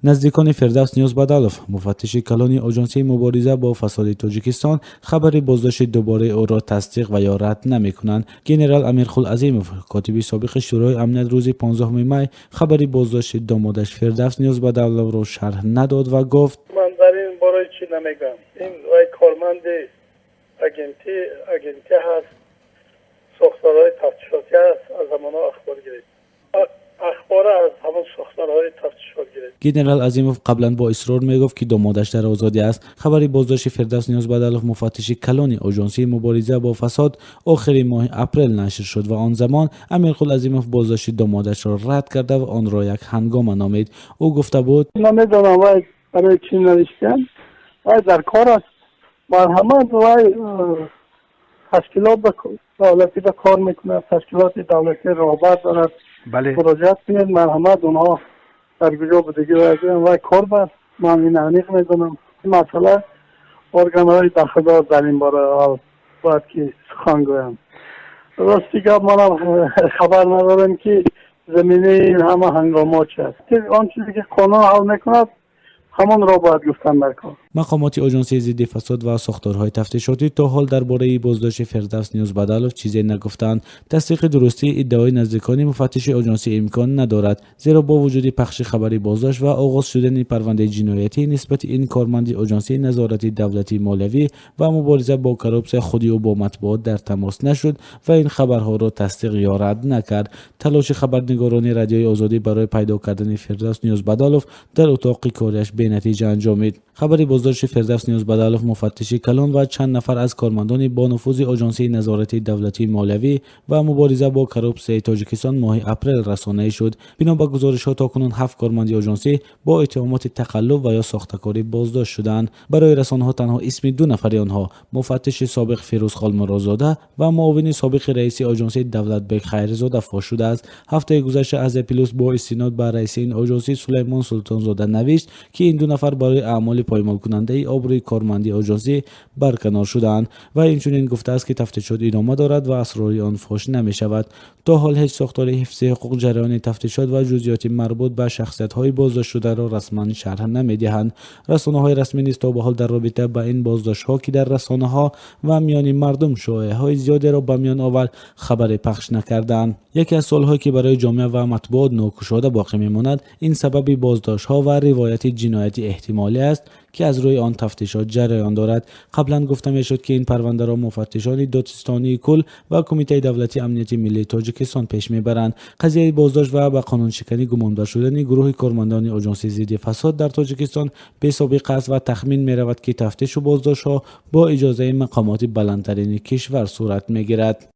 نزدیکان فردوس نیوزبدالوف مفتش کلان آژانسی مبارزه با فساد تاجیکستان خبر بازداشت دوباره او را تصدیق و یا رد نمی‌کنند. ژنرال امیرخالعظیموف کاتب سابق شورای امنیت روز 15 می خبر بازداشت دامادش فردوس نیوزبدالوف را شرح نداد و گفت من در این باره چی نمیگم. این وای کارمند اجنتی هست، ساختارهای تفتیشاتی هست، از همانا اخبار گرفت. اخبار از همون ساختارهای تفتیشات گرفت. ژنرال عظیموف قبلا با اصرار میگفت که دامادش در آزادی است. خبر بازداشت فردوس نیوزبدالوف مفتش کلان آژانسی مبارزه با فساد آخر ماه اپریل نشر شد و آن زمان امیرخالعظیموف بازداشت دامادش را رد کرده و آن را یک هنگامه نامید. او گفته بود نمیدونم وای برای چی نوشتن، وای در کار است. مرحمت وای تشکیلات دولتی به کار میکنه، تشکیلات دولتی رغبت دارد. بله. مراجعت کنید، مرحمت اونها در کجا بودگی وای کار بر من این عنیق میدونم. مثلا ارگان های داخل در این باره باید که سخن گویم. راستی که من خبر ندارم که زمینه این همه هنگامات هست که آن چیزی که قانون حل میکند همون را باید گفتن در کار. مقامات آژانسی ضد فساد و ساختارهای تفتیشاتی تا حال درباره بازداشت فردوس نیوزبدالوف چیزی نگفتند. تصدیق درستی ادعای نزدیکان مفتش آژانسی امکان ندارد، زیرا با وجود پخش خبری بازداشت و آغاز شدن پرونده جنایتی نسبت این کارمند آژانسی نظارت دولتی مالیوی و مبارزه با کراپس خودی او با مطبوعات در تماس نشد و این خبرها را تصدیق یا رد نکرد. تلاش خبرنگاران رادیوی آزادی برای پیدا کردن فردوس نیوزبدالوف در اتاق کاریش به نتیجه انجامید. خبر بازداشت فردوس نیوزبدالوف مفتش کلان و چند نفر از کارمندان با نفوذ آژانسی نظارت دولتی مالیوی و مبارزه با کراپس تاجیکستان ماه اپریل رسانه شد. بنا به گزارش‌ها تاکنون 7 کارمند آژانسی با اتهامات تقلب و یا ساخته‌کاری بازداشت شدند. برای رسانه‌ها تنها اسم 2 نفر آنها، مفتش سابق فیروزخان مرادزاده و معاون سابق رئیس آژانسی دولت بیگ خیرزاده فاش شده است. هفته گذشته از پلوس با استناد بر رئیس این آژانسی سلیمان سلطانزاده نوشت که این 2 نفر برای اعمال پایمال کننده آبروی کارمندی آژانسی برکنار شدند و اینچنین گفته است که تفتیشات ادامه دارد و اسرار آن فاش نمی شود. تا حال هیچ ساختار حفظ حقوق جریان تفتیشات و جزئیات مربوط به شخصیت‌های بازداشت شده را رسما شرح نمی‌دهند. رسانه‌های رسمی نیز تا به حال در رابطه با این بازداشت‌ها که در رسانه‌ها و میان مردم شایعه‌های زیادی را به میان آورد خبر پخش نکردند. یکی از سوال‌هایی که برای جامعه و مطبوعات ناگشوده باقی می‌ماند این سبب بازداشت‌ها و روایت جنایتی احتمالی است که از روی آن تفتیشات جریان دارد. قبلا گفته میشد که این پرونده را مفتشان دادستانی کل و کمیته دولتی امنیت ملی تاجیکستان پیش میبرند. قضیه بازداشت و به قانون شکنی گمانبر شدن گروه کارمندان آژانسی ضد فساد در تاجیکستان به سابقه است و تخمین میرود که تفتیش و بازداشت ها با اجازه مقامات بلندترین کشور صورت میگیرد.